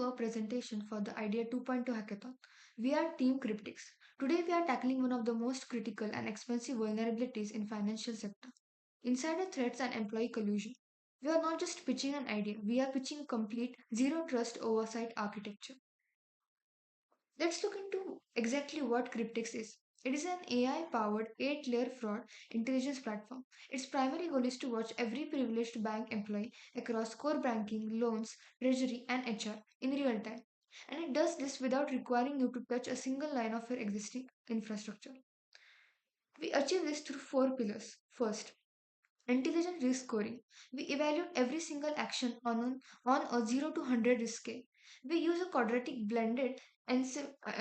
our presentation for the Idea 2.0 hackathon. We are Team CRYPTIX. Today we are tackling one of the most critical and expensive vulnerabilities in financial sector: insider threats and employee collusion. We are not just pitching an idea, we are pitching a complete zero trust oversight architecture. Let's look into exactly what CRYPTIX is. It is an AI powered 8-layer fraud intelligence platform. Its primary goal is to watch every privileged bank employee across core banking, loans, treasury, and HR in real time. And it does this without requiring you to touch a single line of your existing infrastructure. We achieve this through four pillars. First, intelligent risk scoring. We evaluate every single action on a 0 to 100 risk scale. We use a quadratic blended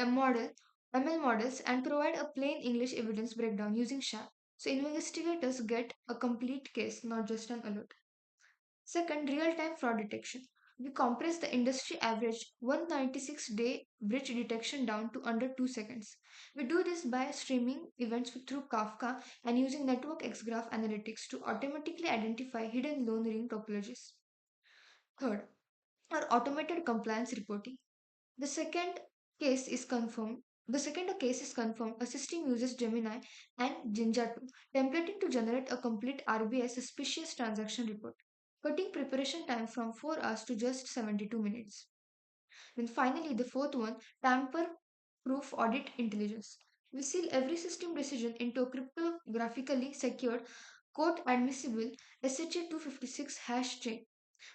model, ML models, and provide a plain English evidence breakdown using SHA. So investigators get a complete case, not just an alert. Second, real-time fraud detection. We compress the industry average 196-day breach detection down to under 2 seconds. We do this by streaming events through Kafka and using network X graph analytics to automatically identify hidden loan ring topologies. Third, our automated compliance reporting. The second case is confirmed. The second a case is confirmed, a system uses Gemini and Jinja 2 templating to generate a complete RBI suspicious transaction report, cutting preparation time from 4 hours to just 72 minutes. Then finally, the fourth one, tamper-proof audit intelligence. We seal every system decision into a cryptographically secured, court-admissible SHA-256 hash chain.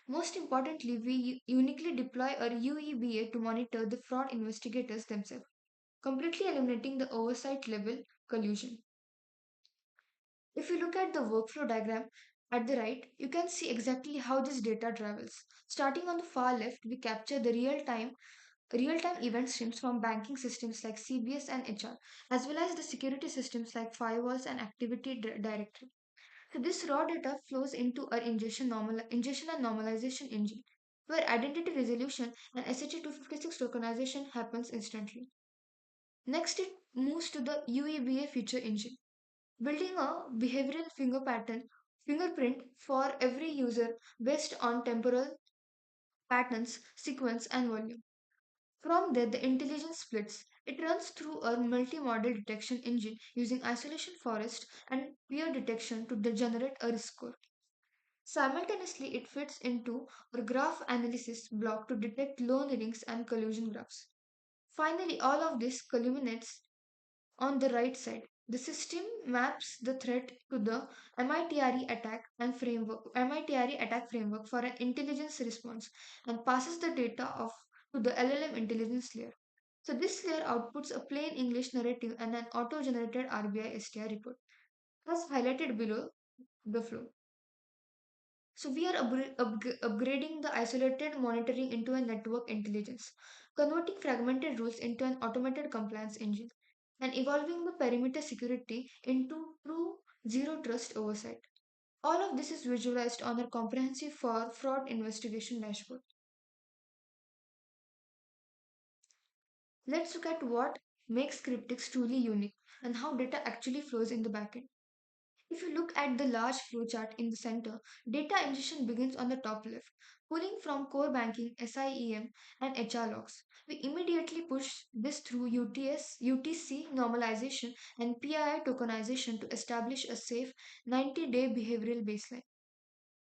Most importantly, we uniquely deploy our UEBA to monitor the fraud investigators themselves, completely eliminating the oversight level collusion. If you look at the workflow diagram at the right, you can see exactly how this data travels. Starting on the far left, we capture the real-time event streams from banking systems like CBS and HR, as well as the security systems like firewalls and activity directory. So this raw data flows into our ingestion and normalization engine, where identity resolution and SHA-256 tokenization happens instantly. Next, it moves to the UEBA feature engine, building a behavioral fingerprint for every user based on temporal patterns, sequence, and volume. From there, the intelligence splits. It runs through a multi-model detection engine using isolation forest and peer detection to generate a risk score. Simultaneously, it fits into a graph analysis block to detect loan rings and collusion graphs. Finally, all of this culminates on the right side. The system maps the threat to the MITRE attack framework for an intelligence response and passes the data off to the LLM intelligence layer. So this layer outputs a plain English narrative and an auto-generated RBI STR report, as highlighted below the flow. So we are upgrading the isolated monitoring into a network intelligence, converting fragmented rules into an automated compliance engine, and evolving the perimeter security into true zero trust oversight. All of this is visualized on our comprehensive fraud investigation dashboard. Let's look at what makes CRYPTIX truly unique and how data actually flows in the backend. If you look at the large flowchart in the center, data ingestion begins on the top left, pulling from core banking, SIEM, and HR logs. We immediately push this through UTC normalization and PII tokenization to establish a safe 90-day behavioral baseline.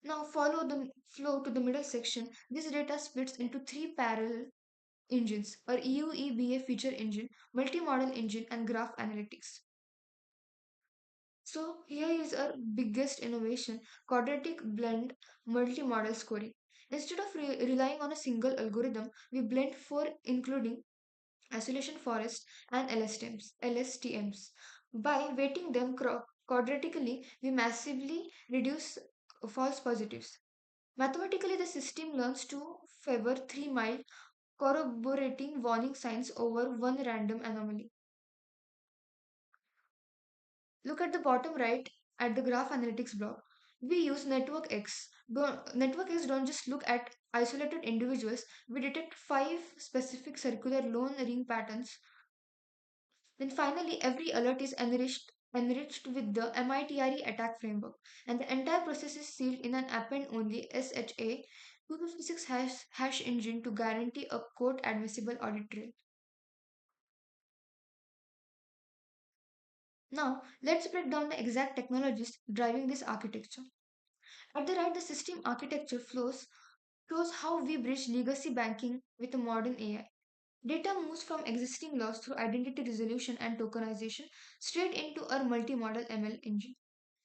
Now follow the flow to the middle section. This data splits into three parallel engines: our EUEBA feature engine, multi-model engine, and graph analytics. So here is our biggest innovation: quadratic blend multi-model scoring. Instead of relying on a single algorithm, we blend four, including isolation forest and LSTMs. By weighting them quadratically, we massively reduce false positives. Mathematically, the system learns to favor three mild corroborating warning signs over one random anomaly. Look at the bottom right at the graph analytics block. We use Network X. Network X don't just look at isolated individuals. We detect five specific circular loan ring patterns. Then finally, every alert is enriched with the MITRE attack framework, and the entire process is sealed in an append-only SHA 256 hash engine to guarantee a court admissible audit trail. Now, let's break down the exact technologies driving this architecture. At the right, the system architecture flows shows how we bridge legacy banking with a modern AI. Data moves from existing laws through identity resolution and tokenization straight into our multi-model ML engine.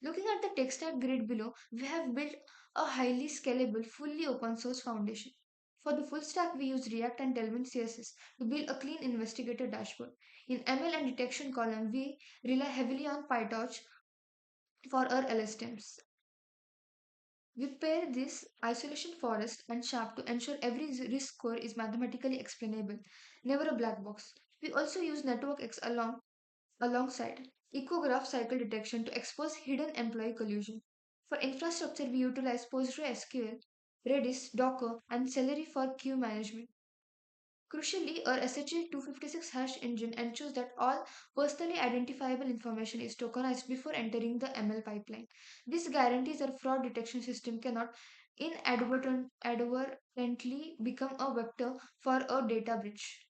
Looking at the tech stack grid below, we have built a highly scalable, fully open source foundation. For the full stack, we use React and Tailwind CSS to build a clean investigator dashboard. In ML and detection column, we rely heavily on PyTorch for our LSTMs. We pair this isolation forest and sharp to ensure every risk score is mathematically explainable, never a black box. We also use Network X alongside ecograph cycle detection to expose hidden employee collusion. For infrastructure, we utilize PostgreSQL, Redis, Docker, and Celery for queue management. Crucially, our SHA-256 hash engine ensures that all personally identifiable information is tokenized before entering the ML pipeline. This guarantees our fraud detection system cannot inadvertently become a vector for a data breach.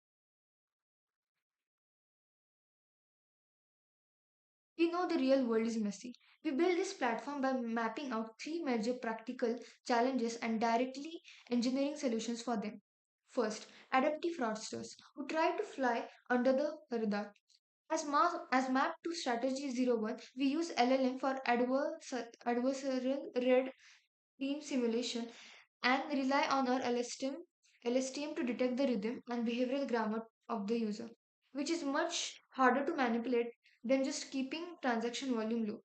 We know the real world is messy. We built this platform by mapping out three major practical challenges and directly engineering solutions for them. First, adaptive fraudsters who try to fly under the radar. As mapped to strategy 01, we use LLM for adversarial red team simulation and rely on our LSTM to detect the rhythm and behavioral grammar of the user, which is much harder to manipulate than just keeping transaction volume low.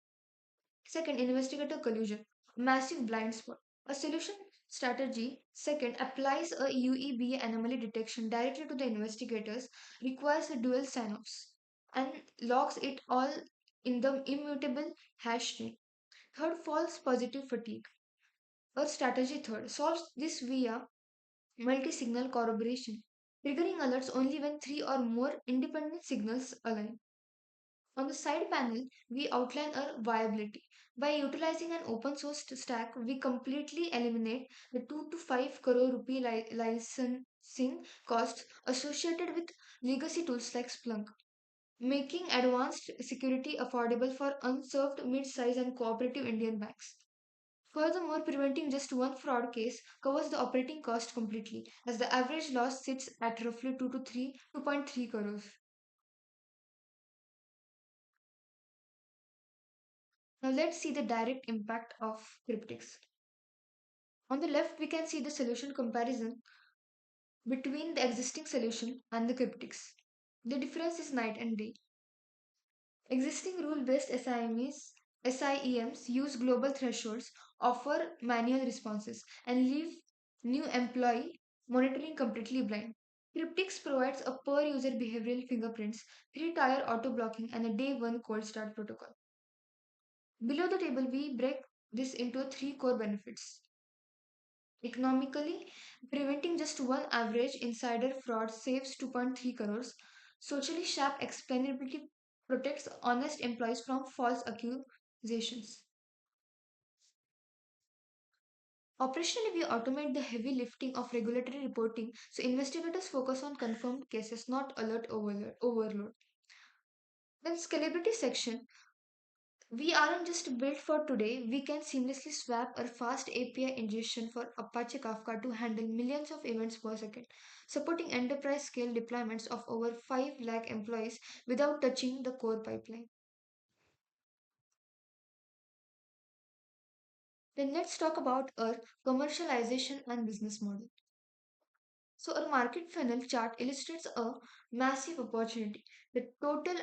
Second, investigator collusion, massive blind spot. A solution strategy, second, applies a UEBA anomaly detection directly to the investigators, requires a dual sign-offs, and logs it all in the immutable hash chain. Third, false positive fatigue. A strategy third solves this via multi-signal corroboration, triggering alerts only when three or more independent signals align. On the side panel, we outline our viability. By utilizing an open source stack, we completely eliminate the 2 to 5 crore rupee licensing costs associated with legacy tools like Splunk, making advanced security affordable for unserved mid-size and cooperative Indian banks. Furthermore, preventing just one fraud case covers the operating cost completely, as the average loss sits at roughly 2.3 crores. Now let's see the direct impact of CRYPTIX. On the left, we can see the solution comparison between the existing solution and the CRYPTIX. The difference is night and day. Existing rule-based SIEMs use global thresholds, offer manual responses, and leave new employee monitoring completely blind. CRYPTIX provides a per-user behavioral fingerprints, three-tier auto-blocking, and a day-one cold start protocol. Below the table, we break this into three core benefits. Economically, preventing just one average insider fraud saves 2.3 crores. Socially sharp explainability protects honest employees from false accusations. Operationally, we automate the heavy lifting of regulatory reporting so investigators focus on confirmed cases, not alert overload. Then scalability section. We aren't just built for today, we can seamlessly swap our fast API ingestion for Apache Kafka to handle millions of events per second, supporting enterprise scale deployments of over 5 lakh employees without touching the core pipeline. Then let's talk about our commercialization and business model. So, our market funnel chart illustrates a massive opportunity. The total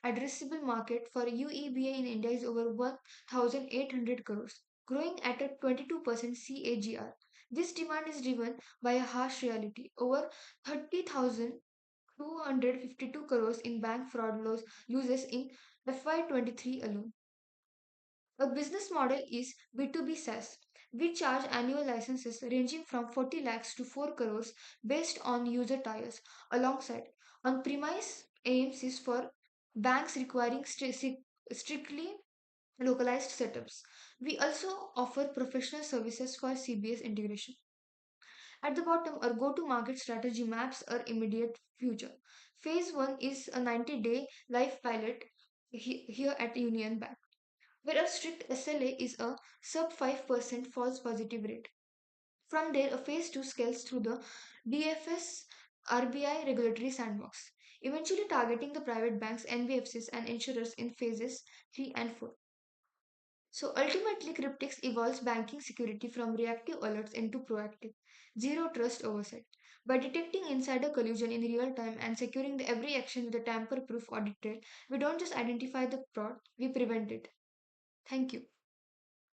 addressable market for UEBA in India is over 1,800 crores, growing at a 22% CAGR. This demand is driven by a harsh reality. Over 30,252 crores in bank fraud losses in FY23 alone. A business model is B2B SaaS. We charge annual licenses ranging from 40 lakhs to 4 crores based on user tiers, alongside on-premise AMCs for banks requiring strictly localized setups. We also offer professional services for CBS integration. At the bottom, our go to market strategy maps our immediate future. Phase 1 is a 90-day life pilot here at Union Bank, where a strict SLA is a sub 5% false positive rate. From there, a phase 2 scales through the DFS RBI regulatory sandbox, eventually targeting the private banks, NBFCs, and insurers in phases 3 and 4. So ultimately, Cryptics evolves banking security from reactive alerts into proactive, zero trust oversight. By detecting insider collusion in real time and securing every action with a tamper proof audit trail, we don't just identify the fraud, we prevent it. Thank you.